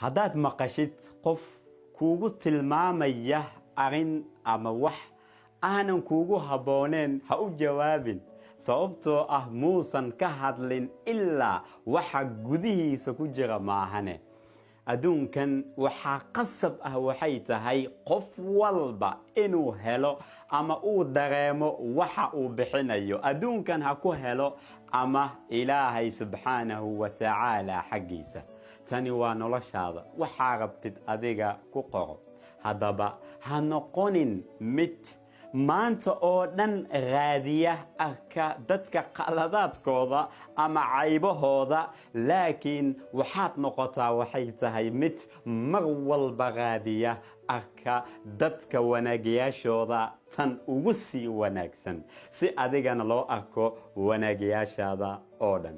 haddaad maqashid qof kuugu tilmaamaya arrin ama wax aanan kuugu habooneen ha u jawaabin sababtoo ah muusan ka hadlin ilaa waxa gudihiisa ku jira maahane adduunkan waxa qasab ah waxay tahay qof walba inuu helo ama uu dareemo waxa uu bixinayo adduunkan ha ku helo ama ilaahay subxaanahu wa tacaala xaggiisa tani waa noloshaada waxa rabtid adiga ku qoro haddaba ha noqonin mid maanta oo dhan raadiya arka dadka qaladaadkooda ama caybahooda laakiin waxaad noqotaa waxay tahay mid mar walba raadiya arka dadka wanaagyaashooda tan ugu sii wanaagsan si adigana loo arko wanaagyaashaada oo dhan